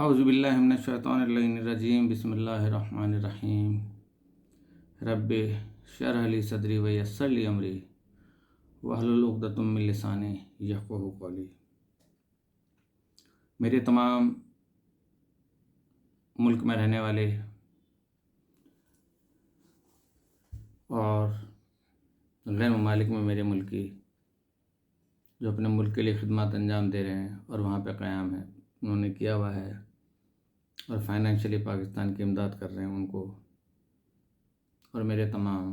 اعوذ باللہ من الشیطان الرجیم بسم اللہ الرحمن الرحیم رب اشرح لی صدری ویسر لی امری واحلل عقدۃ من لسانی یفقہوا قولی۔ میرے تمام ملک میں رہنے والے اور غیر ممالک میں میرے ملکی جو اپنے ملک کے لیے خدمات انجام دے رہے ہیں اور وہاں پہ قیام ہیں، انہوں نے کیا ہوا ہے اور فائنینشلی پاکستان کی امداد کر رہے ہیں ان کو، اور میرے تمام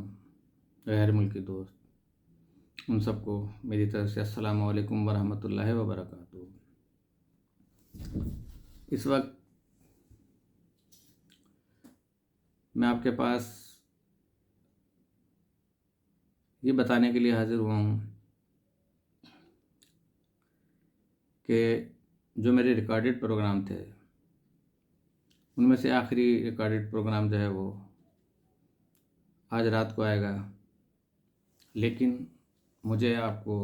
غیر ملکی دوست، ان سب کو میری طرف سے السلام علیکم ورحمۃ اللہ وبرکاتہ۔ اس وقت میں آپ کے پاس یہ بتانے کے لیے حاضر ہوا ہوں کہ جو میرے ریکارڈڈ پروگرام تھے ان میں سے آخری ریکارڈڈ پروگرام جو ہے وہ آج رات کو آئے گا، لیکن مجھے آپ کو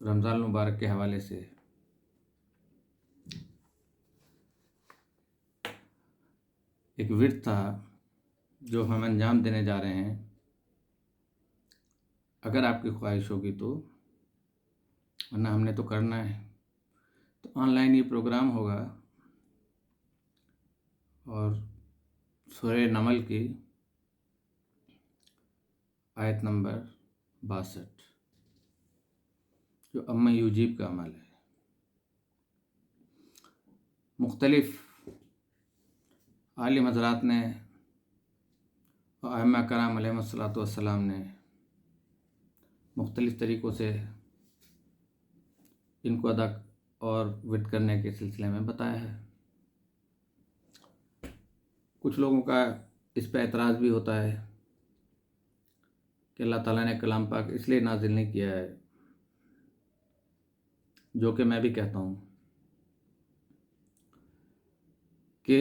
رمضان المبارک کے حوالے سے ایک ورد تھا جو ہم انجام دینے جا رہے ہیں۔ اگر آپ کی خواہش ہوگی تو، ورنہ ہم نے تو کرنا ہے، تو آن لائن یہ پروگرام ہوگا اور سورہ نمل کی آیت نمبر 62 جو اما یوجیب کا عمل ہے۔ مختلف عالم حضرات نے اور ائمہ کرام علیہم الصلوۃ والسلام نے مختلف طریقوں سے ان کو ادا اور ورد کرنے کے سلسلے میں بتایا ہے۔ کچھ لوگوں کا اس پہ اعتراض بھی ہوتا ہے کہ اللہ تعالیٰ نے کلام پاک اس لیے نازل نہیں کیا ہے، جو کہ میں بھی کہتا ہوں کہ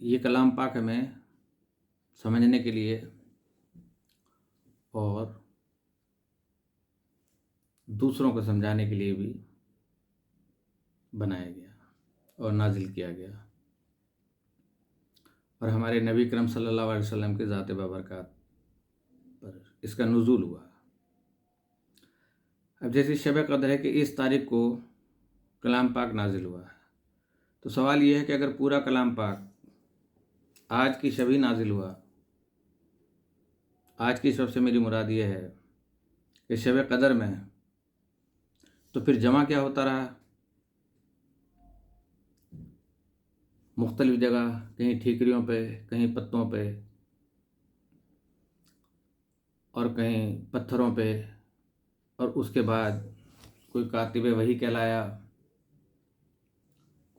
یہ کلام پاک ہمیں سمجھنے کے لیے اور دوسروں کو سمجھانے کے لیے بھی بنایا گیا اور نازل کیا گیا، اور ہمارے نبی کرم صلی اللہ علیہ وسلم کے ذات بابرکات پر اس کا نزول ہوا۔ اب جیسی شب قدر ہے کہ اس تاریخ کو کلام پاک نازل ہوا ہے، تو سوال یہ ہے کہ اگر پورا کلام پاک آج کی شب ہی نازل ہوا، آج کی شب سے میری مراد یہ ہے کہ شب قدر میں، تو پھر جمع کیا ہوتا رہا؟ مختلف جگہ، کہیں ٹھیکریوں پہ، کہیں پتوں پہ، اور کہیں پتھروں پہ، اور اس کے بعد کوئی کاتب وحی کہلایا،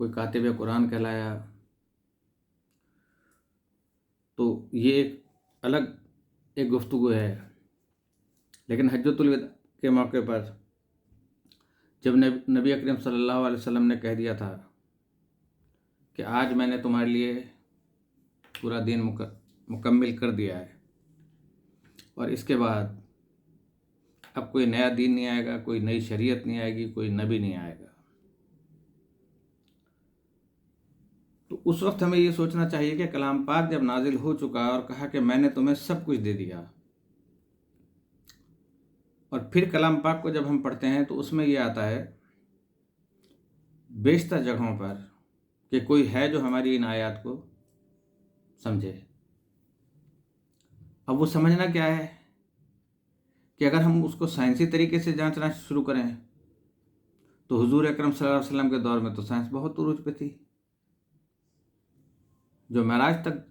کوئی کاتب قرآن کہلایا۔ تو یہ ایک الگ ایک گفتگو ہے، لیکن حجۃ الوداع کے موقع پر جب نبی اکرم صلی اللہ علیہ وسلم نے کہہ دیا تھا کہ آج میں نے تمہارے لیے پورا دین مکمل کر دیا ہے، اور اس کے بعد اب کوئی نیا دین نہیں آئے گا، کوئی نئی شریعت نہیں آئے گی، کوئی نبی نہیں آئے گا، تو اس وقت ہمیں یہ سوچنا چاہیے کہ کلام پاک جب نازل ہو چکا اور کہا کہ میں نے تمہیں سب کچھ دے دیا، اور پھر کلام پاک کو جب ہم پڑھتے ہیں تو اس میں یہ آتا ہے بیشتر جگہوں پر کہ کوئی ہے جو ہماری ان آیات کو سمجھے۔ اب وہ سمجھنا کیا ہے کہ اگر ہم اس کو سائنسی طریقے سے جانچنا شروع کریں تو حضور اکرم صلی اللہ علیہ وسلم کے دور میں تو سائنس بہت عروج پہ تھی، جو معراج تک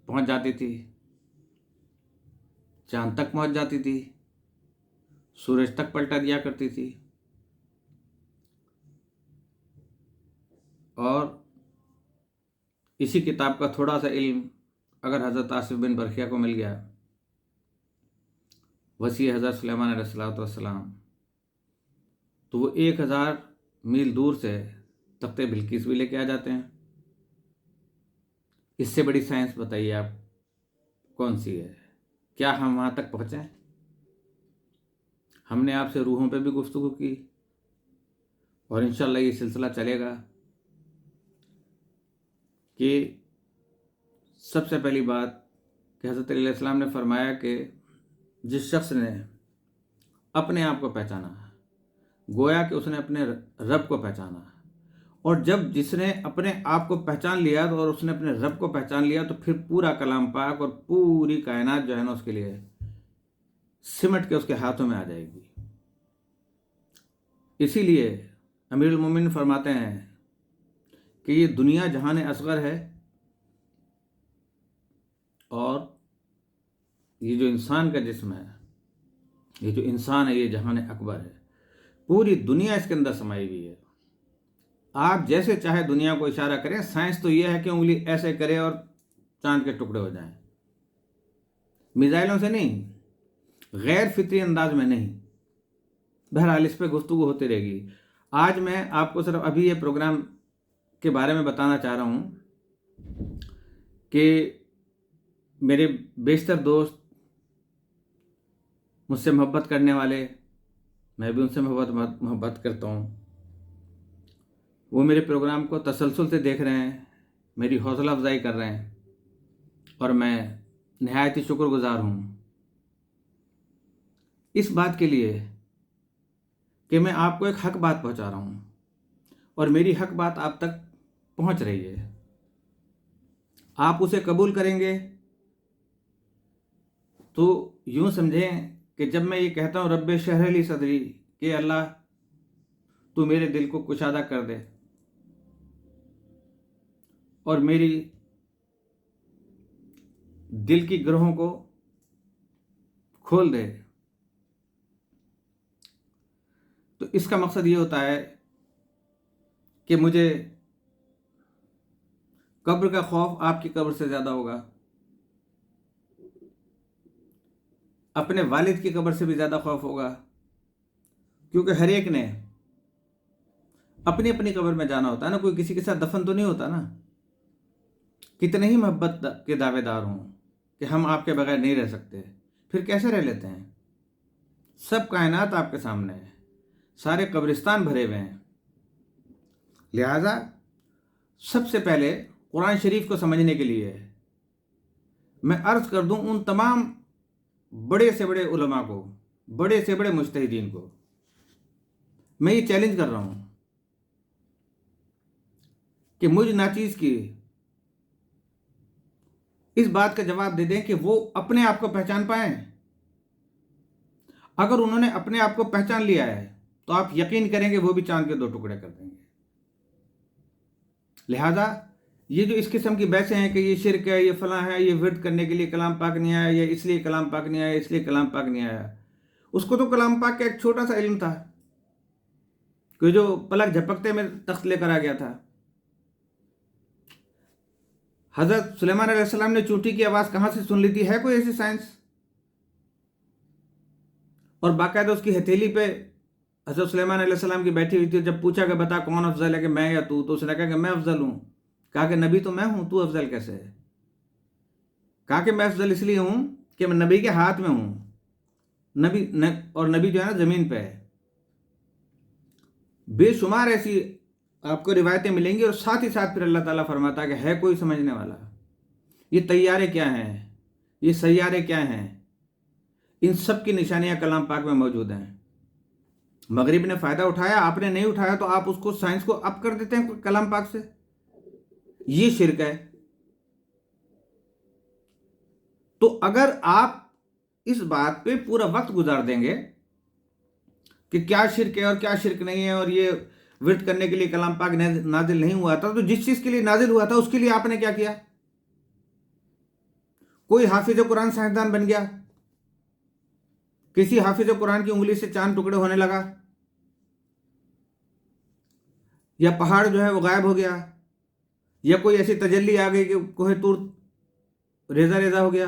پہنچ جاتی تھی، چاند تک پہنچ جاتی تھی، سورج تک پلٹا دیا کرتی تھی، اور اسی کتاب کا تھوڑا سا علم اگر حضرت آصف بن برقیہ کو مل گیا، وسیع حضرت سلیمان علیہ السلام، تو وہ 1000 میل دور سے تخت بلقیس بھی لے کے آ جاتے ہیں۔ اس سے بڑی سائنس بتائیے آپ کون سی ہے؟ کیا ہم وہاں تک پہنچیں؟ ہم نے آپ سے روحوں پہ بھی گفتگو کی، اور انشاءاللہ یہ سلسلہ چلے گا کہ سب سے پہلی بات کہ حضرت علیہ السلام نے فرمایا کہ جس شخص نے اپنے آپ کو پہچانا، گویا کہ اس نے اپنے رب کو پہچانا، اور جب جس نے اپنے آپ کو پہچان لیا اور اس نے اپنے رب کو پہچان لیا تو پھر پورا کلام پاک اور پوری کائنات جو ہے نا اس کے لیے سمٹ کے اس کے ہاتھوں میں آ جائے گی۔ اسی لیے امیر المومنین فرماتے ہیں کہ یہ دنیا جہان اصغر ہے، اور یہ جو انسان کا جسم ہے، یہ جو انسان ہے، یہ جہان اکبر ہے۔ پوری دنیا اس کے اندر سمائی ہوئی ہے۔ آپ جیسے چاہے دنیا کو اشارہ کریں، سائنس تو یہ ہے کہ انگلی ایسے کرے اور چاند کے ٹکڑے ہو جائیں، میزائلوں سے نہیں، غیر فطری انداز میں نہیں۔ بہرحال اس پہ گفتگو ہوتی رہے گی۔ آج میں آپ کو صرف ابھی یہ پروگرام کے بارے میں بتانا چاہ رہا ہوں کہ میرے بیشتر دوست مجھ سے محبت کرنے والے، میں بھی ان سے محبت کرتا ہوں، وہ میرے پروگرام کو تسلسل سے دیکھ رہے ہیں، میری حوصلہ افزائی کر رہے ہیں، اور میں نہایت ہی شکر گزار ہوں اس بات کے لیے کہ میں آپ کو ایک حق بات پہنچا رہا ہوں، اور میری حق بات آپ تک پہنچ رہی ہے۔ آپ اسے قبول کریں گے تو یوں سمجھیں کہ جب میں یہ کہتا ہوں رب اشرح لی صدری، کہ اللہ تو میرے دل کو کشادہ کر دے اور میری دل کی گرہوں کو کھول دے، تو اس کا مقصد یہ ہوتا ہے کہ مجھے قبر کا خوف آپ کی قبر سے زیادہ ہوگا، اپنے والد کی قبر سے بھی زیادہ خوف ہوگا، کیونکہ ہر ایک نے اپنی اپنی قبر میں جانا ہوتا ہے نا، کوئی کسی کے ساتھ دفن تو نہیں ہوتا نا۔ کتنے ہی محبت کے دعوے دار ہوں کہ ہم آپ کے بغیر نہیں رہ سکتے، پھر کیسے رہ لیتے ہیں؟ سب کائنات آپ کے سامنے ہے، سارے قبرستان بھرے ہوئے ہیں۔ لہذا سب سے پہلے قرآن شریف کو سمجھنے کے لیے میں عرض کر دوں ان تمام بڑے سے بڑے علماء کو، بڑے سے بڑے مجتہدین کو، میں یہ چیلنج کر رہا ہوں کہ مجھ ناچیز کی اس بات کا جواب دے دیں کہ وہ اپنے آپ کو پہچان پائیں۔ اگر انہوں نے اپنے آپ کو پہچان لیا ہے تو آپ یقین کریں گے وہ بھی چاند کے 2 ٹکڑے کر دیں گے۔ لہذا یہ جو اس قسم کی بحثیں ہیں کہ یہ شرک ہے، یہ فلاں ہے، یہ ورد کرنے کے لیے کلام پاک نہیں آیا، یا اس لیے کلام پاک نہیں آیا، اس لیے کلام پاک نہیں آیا، اس کو تو کلام پاک کا ایک چھوٹا سا علم تھا کہ جو پلک جھپکتے میں تخت لے کر آ گیا تھا۔ حضرت سلیمان علیہ السلام نے چونٹی کی آواز کہاں سے سن لی تھی؟ ہے کوئی ایسی سائنس؟ اور باقاعدہ اس کی ہتھیلی پہ حضرت سلیمان علیہ السلام کی بیٹھی ہوئی تھی، جب پوچھا کہ بتا کون افضل ہے، کہ میں یا تو اس نے کہا کہ میں افضل ہوں۔ کہا کہ نبی تو میں ہوں، تو افضل کیسے ہے؟ کہا کہ میں افضل اس لیے ہوں کہ میں نبی کے ہاتھ میں ہوں، اور نبی جو ہے نا زمین پہ ہے۔ بے شمار ایسی آپ کو روایتیں ملیں گی، اور ساتھ ہی ساتھ پھر اللہ تعالیٰ فرماتا ہے کہ ہے کوئی سمجھنے والا؟ یہ طیارے کیا ہیں، یہ سیارے کیا ہیں، ان سب کی نشانیاں کلام پاک میں موجود ہیں۔ مغرب نے فائدہ اٹھایا، آپ نے نہیں اٹھایا، تو آپ اس کو سائنس کو اپ کر دیتے ہیں کلام پاک سے۔ یہ شرک ہے۔ تو اگر آپ اس بات پہ پورا وقت گزار دیں گے کہ کیا شرک ہے اور کیا شرک نہیں ہے، اور یہ ورد کرنے کے لیے کلام پاک نازل نہیں ہوا تھا، تو جس چیز کے لیے نازل ہوا تھا اس کے لیے آپ نے کیا کیا؟ کوئی حافظ قرآن سائنسدان بن گیا، کسی حافظ قرآن کی انگلی سے چاند ٹکڑے ہونے لگا، یا پہاڑ جو ہے وہ غائب ہو گیا، یا کوئی ایسی تجلی آ گئی کہ کوہ طور ریزہ ریزہ ہو گیا۔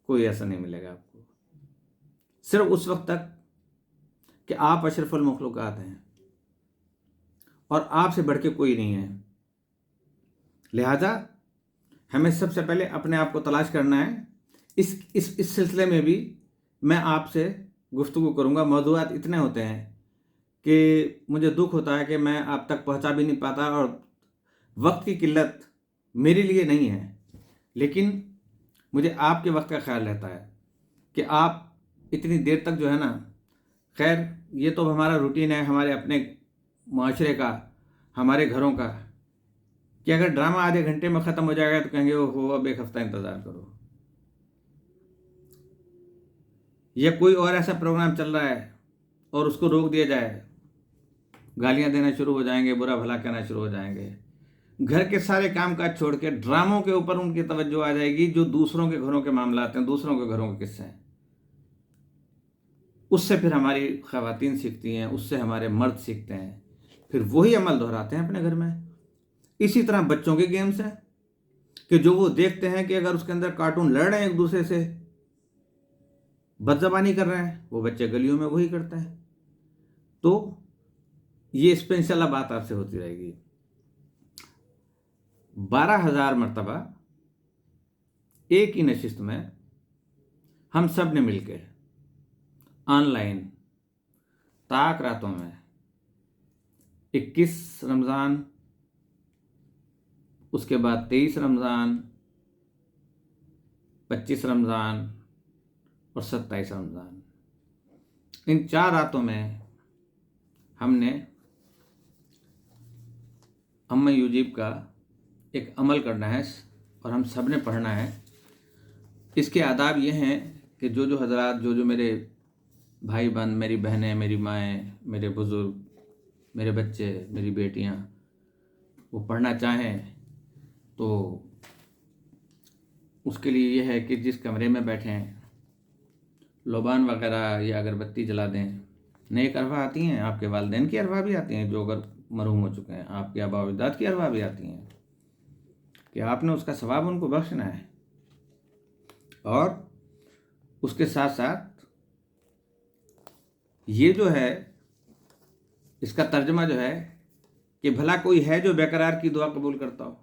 کوئی ایسا نہیں ملے گا آپ کو، صرف اس وقت تک کہ آپ اشرف المخلوقات ہیں اور آپ سے بڑھ کے کوئی نہیں ہے۔ لہذا ہمیں سب سے پہلے اپنے آپ کو تلاش کرنا ہے۔ اس سلسلے میں بھی میں آپ سے گفتگو کروں گا۔ موضوعات اتنے ہوتے ہیں کہ مجھے دکھ ہوتا ہے کہ میں آپ تک پہنچا بھی نہیں پاتا، اور وقت کی قلت میرے لیے نہیں ہے، لیکن مجھے آپ کے وقت کا خیال رہتا ہے کہ آپ اتنی دیر تک جو ہے نا، خیر یہ تو ہمارا روٹین ہے ہمارے اپنے معاشرے کا، ہمارے گھروں کا، کہ اگر ڈرامہ آدھے گھنٹے میں ختم ہو جائے گا تو کہیں گے اوہ اب ایک ہفتہ انتظار کرو، یا کوئی اور ایسا پروگرام چل رہا ہے اور اس کو روک دیا جائے، گالیاں دینا شروع ہو جائیں گے، برا بھلا کہنا شروع ہو جائیں گے، گھر کے سارے کام کاج چھوڑ کے ڈراموں کے اوپر ان کی توجہ آ جائے گی، جو دوسروں کے گھروں کے معاملات ہیں، دوسروں کے گھروں کے قصے ہیں۔ اس سے پھر ہماری خواتین سیکھتی ہیں، اس سے ہمارے مرد سیکھتے ہیں، پھر وہی عمل دہراتے ہیں اپنے گھر میں۔ اسی طرح بچوں کے گیمز ہیں کہ جو وہ دیکھتے ہیں کہ اگر اس کے اندر کارٹون لڑ رہے ہیں ایک دوسرے سے، بد زبانی کر رہے ہیں، وہ بچے گلیوں میں وہی کرتے ہیں۔ تو یہ اس پہ انشاءاللہ بات آپ سے ہوتی رہے گی۔ 12,000 مرتبہ ایک ہی نشست میں ہم سب نے مل کے آن لائن طاق راتوں میں 21 رمضان، اس کے بعد 23 رمضان، 25 رمضان اور 27 رمضان، ان 4 راتوں میں ہم نے اما یوجیب کا ایک عمل کرنا ہے اور ہم سب نے پڑھنا ہے۔ اس کے آداب یہ ہیں کہ جو حضرات، جو میرے بھائی بہن، میری بہنیں، میری مائیں، میرے بزرگ، میرے بچے، میری بیٹیاں، وہ پڑھنا چاہیں تو اس کے لیے یہ ہے کہ جس کمرے میں بیٹھیں لوبان وغیرہ یا اگربتی جلا دیں۔ نیک ارواح آتی ہیں، آپ کے والدین کی ارواح بھی آتی ہیں جو اگر مرحوم ہو چکے ہیں، آپ کے آباء و اجداد کی ارواح بھی آتی ہیں، کہ آپ نے اس کا ثواب ان کو بخشنا ہے۔ اور اس کے ساتھ ساتھ یہ جو ہے، اس کا ترجمہ جو ہے کہ بھلا کوئی ہے جو بے قرار کی دعا قبول کرتا ہو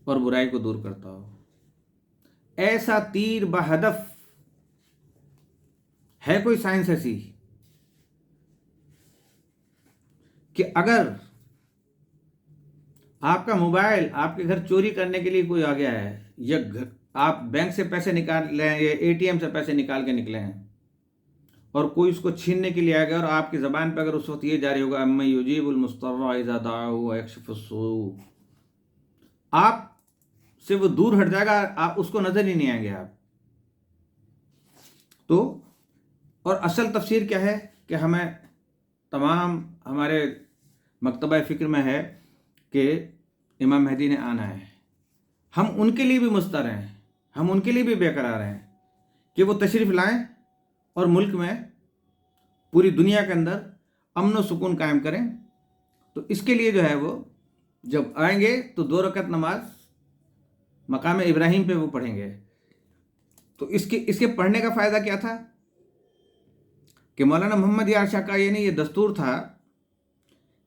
اور برائی کو دور کرتا ہو؟ ایسا تیر بہدف ہے کوئی سائنس ایسی کہ اگر آپ کا موبائل آپ کے گھر چوری کرنے کے لیے کوئی آ گیا ہے، یا آپ بینک سے پیسے نکال لیں یا اے ٹی ایم سے پیسے نکال کے نکلے ہیں اور کوئی اس کو چھیننے کے لیے آ گیا، اور آپ کی زبان پہ اگر اس وقت یہ جاری ہوگا اما یجیب المضطر اذا دعاہ ویکشف السوء، آپ سے وہ دور ہٹ جائے گا، آپ اس کو نظر ہی نہیں آئیں گے آپ۔ تو اور اصل تفسیر کیا ہے کہ ہمیں تمام ہمارے مکتبہ فکر میں ہے کہ امام مہدی نے آنا ہے، ہم ان کے لیے بھی مضطر ہیں، ہم ان کے لیے بھی بے قرار ہیں کہ وہ تشریف لائیں اور ملک میں، پوری دنیا کے اندر امن و سکون قائم کریں۔ تو اس کے لیے جو ہے وہ جب آئیں گے تو 2 رکعت نماز مقام ابراہیم پہ وہ پڑھیں گے۔ تو اس کے پڑھنے کا فائدہ کیا تھا کہ مولانا محمد یار شاہ کا یہ دستور تھا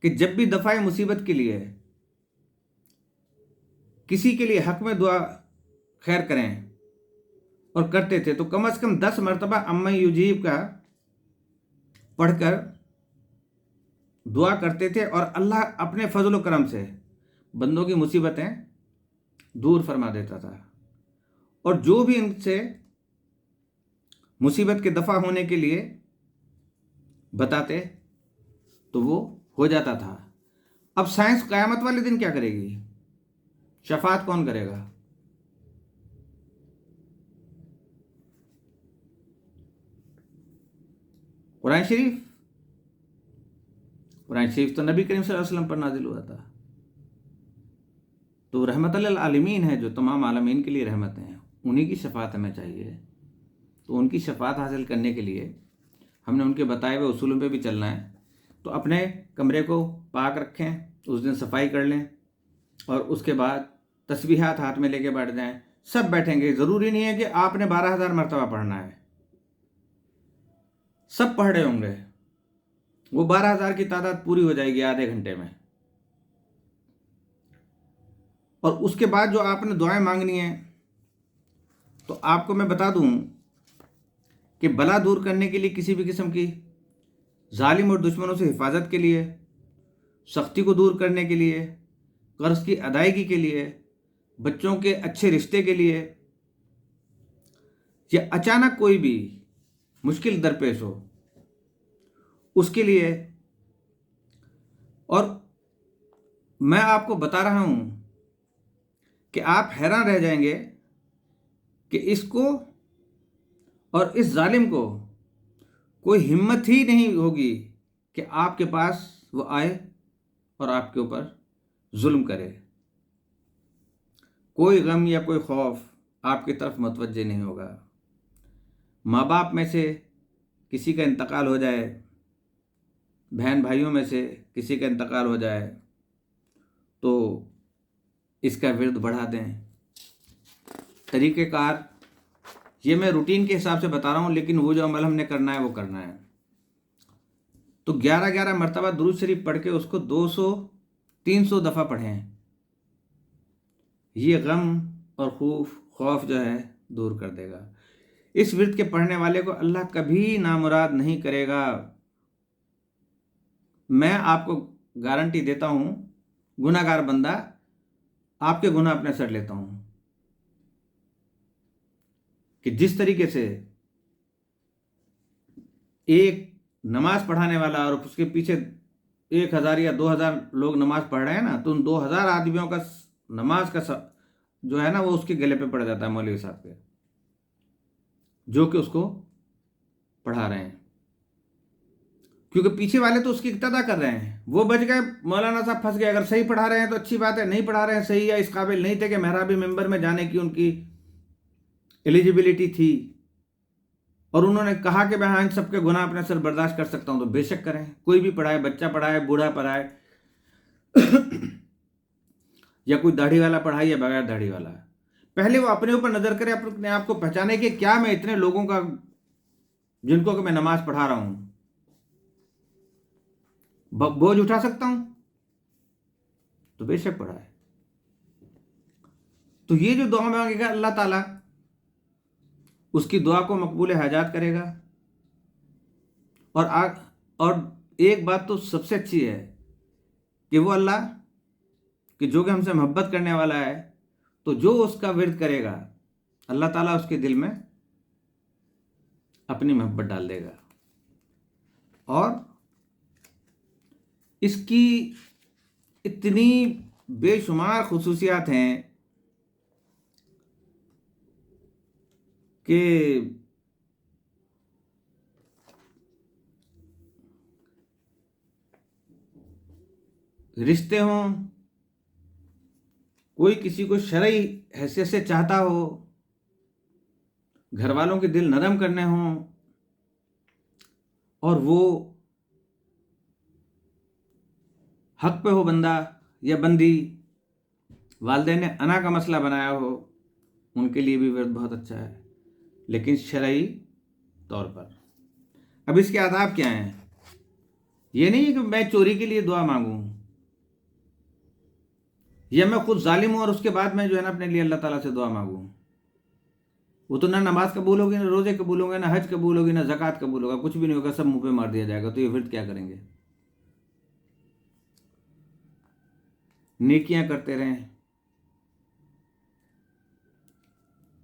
کہ جب بھی دفع مصیبت کے لیے کسی کے لیے حق میں دعا خیر کریں اور کرتے تھے تو کم از کم 10 مرتبہ اما یجیب کا پڑھ کر دعا کرتے تھے، اور اللہ اپنے فضل و کرم سے بندوں کی مصیبتیں دور فرما دیتا تھا، اور جو بھی ان سے مصیبت کے دفع ہونے کے لیے بتاتے تو وہ ہو جاتا تھا۔ اب سائنس قیامت والے دن کیا کرے گی؟ شفاعت کون کرے گا؟ قرآن شریف تو نبی کریم صلی اللہ علیہ وسلم پر نازل ہوا تھا، تو رحمت للعالمین ہے، جو تمام عالمین کے لیے رحمت ہیں، انہی کی شفاعت ہمیں چاہیے۔ تو ان کی شفاعت حاصل کرنے کے لیے ہم نے ان کے بتائے ہوئے اصولوں پہ بھی چلنا ہے۔ تو اپنے کمرے کو پاک رکھیں، اس دن صفائی کر لیں، اور اس کے بعد تسبیحات ہاتھ میں لے کے بیٹھ جائیں۔ سب بیٹھیں گے، ضروری نہیں ہے کہ آپ نے 12,000 مرتبہ پڑھنا ہے، سب پڑھ رہے ہوں گے، وہ 12,000 کی تعداد پوری ہو جائے گی آدھے گھنٹے میں۔ اور اس کے بعد جو آپ نے دعائیں مانگنی ہیں، تو آپ کو میں بتا دوں کہ بلا دور کرنے کے لیے کسی بھی قسم کی ظالم اور دشمنوں سے حفاظت کے لیے، سختی کو دور کرنے کے لیے، قرض کی ادائیگی کے لیے، بچوں کے اچھے رشتے کے لیے، یا اچانک کوئی بھی مشکل درپیش ہو اس کے لیے. اور میں آپ کو بتا رہا ہوں کہ آپ حیران رہ جائیں گے کہ اس کو اور اس ظالم کو کوئی ہمت ہی نہیں ہوگی کہ آپ کے پاس وہ آئے اور آپ کے اوپر ظلم کرے. کوئی غم یا کوئی خوف آپ کی طرف متوجہ نہیں ہوگا. ماں باپ میں سے کسی کا انتقال ہو جائے، بہن بھائیوں میں سے کسی کا انتقال ہو جائے تو اس کا ورد بڑھا دیں. طریقہ کار یہ میں روٹین کے حساب سے بتا رہا ہوں، لیکن وہ جو عمل ہم نے کرنا ہے وہ کرنا ہے. تو 11 مرتبہ درود شریف پڑھ کے اس کو 200-300 دفعہ پڑھیں. یہ غم اور خوف جو ہے دور کر دے گا. اس ورد کے پڑھنے والے کو اللہ کبھی نامراد نہیں کرے گا. میں آپ کو گارنٹی دیتا ہوں، گناہ گار بندہ آپ کے گناہ اپنے سر لیتا ہوں، کہ جس طریقے سے ایک نماز پڑھانے والا اور اس کے پیچھے 1000 یا 2000 لوگ نماز پڑھ رہے ہیں نا، تو ان 2000 آدمیوں کا نماز کا جو ہے نا وہ اس کے گلے پہ پڑ جاتا ہے، مولوی صاحب کے، جو کہ اس کو پڑھا رہے ہیں. کیونکہ پیچھے والے تو اس کی اقتدا کر رہے ہیں. وہ بچ گئے، مولانا صاحب پھنس گئے. اگر صحیح پڑھا رہے ہیں تو اچھی بات ہے، نہیں پڑھا رہے ہیں صحیح یا اس قابل نہیں تھے کہ محراب منبر میں جانے کی ان کی ایلیجیبلٹی تھی، اور انہوں نے کہا کہ میں ان سب کے گناہ اپنے سر برداشت کر سکتا ہوں، تو بے شک کریں. کوئی بھی پڑھائے، بچہ پڑھائے، بوڑھا پڑھائے یا کوئی داڑھی والا پڑھائے یا بغیر داڑھی والا. پہلے وہ اپنے اوپر نظر کرے، اپنے آپ کو پہچانے کہ کیا میں اتنے لوگوں کا جن کو کہ میں نماز پڑھا رہا ہوں بوجھ اٹھا سکتا ہوں، تو بے شک پڑھائے. تو یہ جو دعا مانگے گا اللہ تعالیٰ اس کی دعا کو مقبول حاجات کرے گا. اور ایک بات تو سب سے اچھی ہے کہ وہ اللہ کہ جو کہ ہم سے محبت کرنے والا ہے، تو جو اس کا ورد کرے گا اللہ تعالیٰ اس کے دل میں اپنی محبت ڈال دے گا. اور اس کی اتنی بے شمار خصوصیات ہیں کہ رشتے ہوں، کوئی کسی کو شرعی حیثیت سے چاہتا ہو، گھر والوں کے دل نرم کرنے ہوں، اور وہ حق پہ ہو بندہ یا بندی، والدین نے انا کا مسئلہ بنایا ہو، ان کے لیے بھی ورد بہت اچھا ہے، لیکن شرعی طور پر. اب اس کے آداب کیا ہیں؟ یہ نہیں ہے کہ میں چوری کے لیے دعا مانگوں، یا میں خود ظالم ہوں اور اس کے بعد میں جو ہے نا اپنے لیے اللہ تعالیٰ سے دعا مانگوں. وہ تو نہ نماز قبول ہوگی، نہ روزے قبول ہوں گے، نہ حج قبول ہوگی، نہ زکوٰۃ قبول ہوگا، کچھ بھی نہیں ہوگا، سب منہ پہ مار دیا جائے گا. تو یہ ورد کیا کریں گے؟ نیکیاں کرتے رہیں،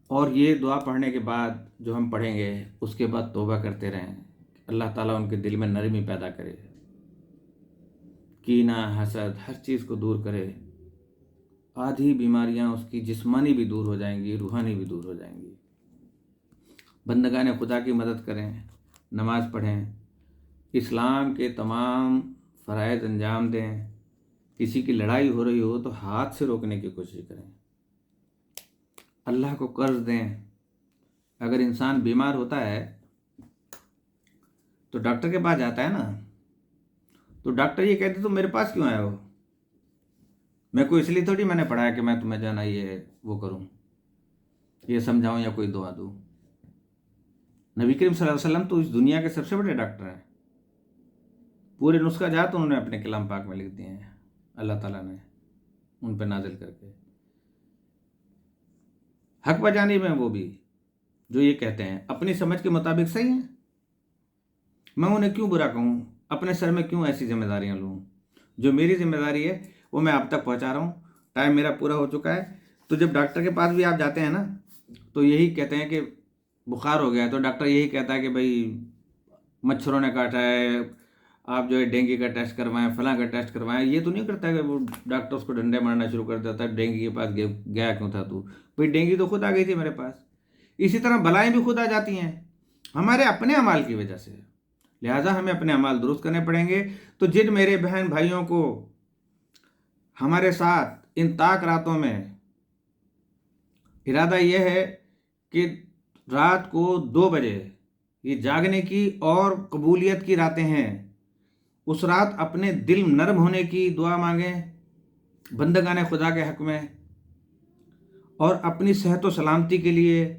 اور یہ دعا پڑھنے کے بعد جو ہم پڑھیں گے اس کے بعد توبہ کرتے رہیں. اللہ تعالیٰ ان کے دل میں نرمی پیدا کرے، کینہ، حسد، ہر چیز کو دور کرے. آدھی بیماریاں اس کی جسمانی بھی دور ہو جائیں گی، روحانی بھی دور ہو جائیں گی. بندگان خدا کی مدد کریں، نماز پڑھیں، اسلام کے تمام فرائض انجام دیں. کسی کی لڑائی ہو رہی ہو تو ہاتھ سے روکنے کی کوشش کریں. اللہ کو قرض دیں. اگر انسان بیمار ہوتا ہے تو ڈاکٹر کے پاس جاتا ہے نا، تو ڈاکٹر یہ کہتے تو میرے پاس کیوں آیا ہو؟ میں کوئی اس لیے تھوڑی میں نے پڑھایا کہ میں تمہیں جانا یہ وہ کروں، یہ سمجھاؤں یا کوئی دعا دوں. نبی کریم صلی اللہ علیہ وسلم تو اس دنیا کے سب سے بڑے ڈاکٹر ہیں. پورے نسخہ جات انہوں نے اپنے کلام پاک میں لکھ دیے ہیں، اللہ تعالیٰ نے ان پہ نازل کر کے. حق بجانب ہیں وہ بھی، جو یہ کہتے ہیں اپنی سمجھ کے مطابق صحیح ہیں. میں انہیں کیوں برا کہوں اپنے سر میں کیوں ایسی ذمہ داریاں لوں؟ جو میری ذمہ داری ہے وہ میں آپ تک پہنچا رہا ہوں. ٹائم میرا پورا ہو چکا ہے. تو جب ڈاکٹر کے پاس بھی آپ جاتے ہیں نا تو یہی کہتے ہیں کہ بخار ہو گیا ہے، تو ڈاکٹر یہی کہتا ہے کہ بھائی مچھروں نے کاٹا ہے، آپ جو ہے ڈینگی کا ٹیسٹ کروائیں، فلاں کا ٹیسٹ کروائیں. یہ تو نہیں کرتا کہ وہ ڈاکٹر اس کو ڈنڈے مارنا شروع کر دیتا ہے، ڈینگی کے پاس گیا کیوں تھا تو؟ بھائی ڈینگی تو خود آ گئی تھی میرے پاس. اسی طرح بلائیں بھی خود آ جاتی ہیں ہمارے اپنے اعمال کی وجہ سے. لہٰذا ہمیں اپنے اعمال درست کرنے پڑیں گے. تو جن میرے بہن بھائیوں کو ہمارے ساتھ ان تاک راتوں میں ارادہ یہ ہے کہ رات کو 2 بجے یہ جاگنے کی اور قبولیت کی راتیں ہیں، اس رات اپنے دل نرم ہونے کی دعا مانگیں بندگان خدا کے حق میں، اور اپنی صحت و سلامتی کے لیے،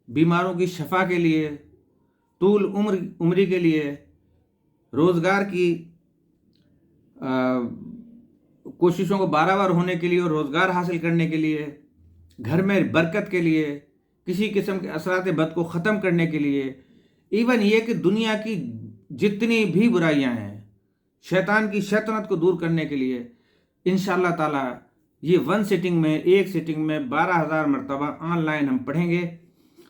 بیماروں کی شفا کے لیے، طول عمری کے لیے، روزگار کی کوششوں کو بارآور ہونے کے لیے اور روزگار حاصل کرنے کے لیے، گھر میں برکت کے لیے، کسی قسم کے اثرات بد کو ختم کرنے کے لیے، ایون یہ کہ دنیا کی جتنی بھی برائیاں ہیں، شیطان کی شیطنت کو دور کرنے کے لیے انشاءاللہ تعالی یہ ایک سیٹنگ میں 12,000 مرتبہ آن لائن ہم پڑھیں گے.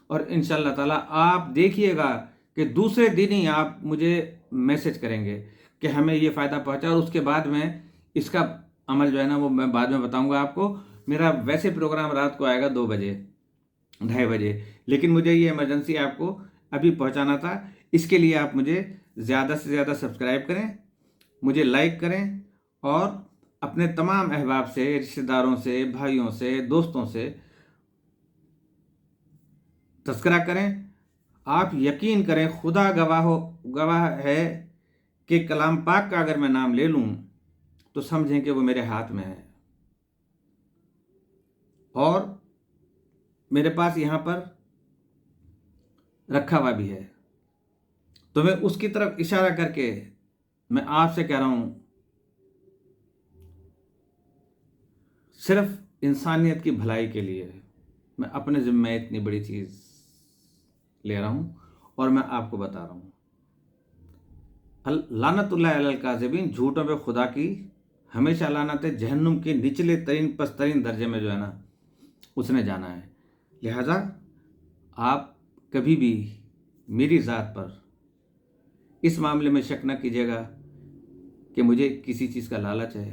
اور انشاءاللہ تعالی آپ دیکھیے گا کہ دوسرے دن ہی آپ مجھے میسج کریں گے کہ ہمیں یہ فائدہ پہنچا. اور اس کے بعد میں اس کا عمل جو ہے نا وہ میں بعد میں بتاؤں گا آپ کو. میرا ویسے پروگرام رات کو آئے گا 2 بجے 2:30 بجے، لیکن مجھے یہ ایمرجنسی آپ کو ابھی پہنچانا تھا. اس کے لیے آپ مجھے زیادہ سے زیادہ سبسکرائب کریں، مجھے لائک کریں، اور اپنے تمام احباب سے، رشتہ داروں سے، بھائیوں سے، دوستوں سے تذکرہ کریں. آپ یقین کریں، خدا گواہ ہے کہ کلام پاک کا اگر میں نام لے لوں تو سمجھیں کہ وہ میرے ہاتھ میں ہے، اور میرے پاس یہاں پر رکھا ہوا بھی ہے. تو میں اس کی طرف اشارہ کر کے میں آپ سے کہہ رہا ہوں، صرف انسانیت کی بھلائی کے لیے میں اپنے ذمہ اتنی بڑی چیز لے رہا ہوں، اور میں آپ کو بتا رہا ہوں. لعنت اللہ علی الکاذبین، جھوٹوں پہ خدا کی ہمیشہ لعنت ہے. جہنم کے نچلے ترین پسترین درجے میں جو ہے نا اس نے جانا ہے. لہذا آپ کبھی بھی میری ذات پر اس معاملے میں شک نہ کیجیے گا کہ مجھے کسی چیز کا لالچ ہے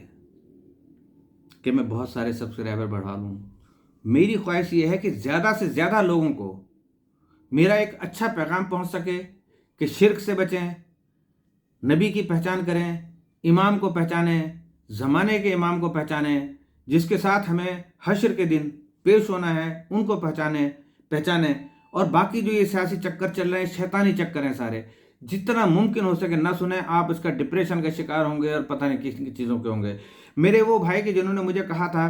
کہ میں بہت سارے سبسکرائبر بڑھا لوں. میری خواہش یہ ہے کہ زیادہ سے زیادہ لوگوں کو میرا ایک اچھا پیغام پہنچ سکے کہ شرک سے بچیں، نبی کی پہچان کریں، امام کو پہچانیں، زمانے کے امام کو پہچانیں، جس کے ساتھ ہمیں حشر کے دن پیش ہونا ہے ان کو پہچانیں. اور باقی جو یہ سیاسی چکر چل رہے ہیں، شیطانی چکر ہیں سارے، جتنا ممکن ہو سکے نہ سنیں. آپ اس کا ڈپریشن کا شکار ہوں گے اور پتہ نہیں کس چیزوں کے ہوں گے. میرے وہ بھائی کہ جنہوں نے مجھے کہا تھا،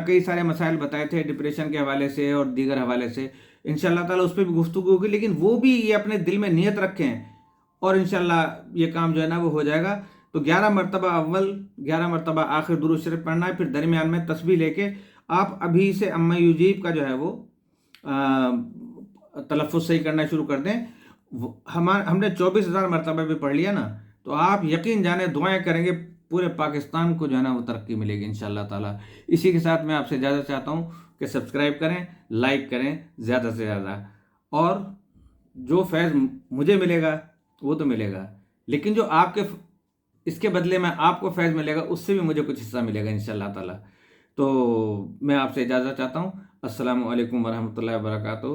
کئی سارے مسائل بتائے تھے ڈپریشن کے حوالے سے اور دیگر حوالے سے، انشاءاللہ تعالیٰ اس پہ بھی گفتگو ہوگی. لیکن وہ بھی یہ اپنے دل میں نیت رکھیں اور انشاءاللہ یہ کام جو ہے نا وہ ہو جائے گا. تو 11 مرتبہ اول، 11 مرتبہ آخر درود شریف پڑھنا ہے. پھر درمیان میں تسبیح لے کے آپ ابھی سے اما یجیب کا جو ہے وہ تلفظ صحیح کرنا شروع کر دیں. ہم نے 24,000 مرتبہ بھی پڑھ لیا نا، تو آپ یقین جانیں دعائیں کریں گے، پورے پاکستان کو جو ہے نا وہ ترقی ملے گی انشاءاللہ تعالیٰ. اسی کے ساتھ میں آپ سے اجازت چاہتا ہوں کہ سبسکرائب کریں، لائک کریں زیادہ سے زیادہ. اور جو فیض مجھے ملے گا وہ تو ملے گا، لیکن جو آپ کے اس کے بدلے میں آپ کو فیض ملے گا اس سے بھی مجھے کچھ حصہ ملے گا انشاءاللہ تعالیٰ. تو میں آپ سے اجازت چاہتا ہوں. السلام علیکم ورحمۃ اللہ وبرکاتہ.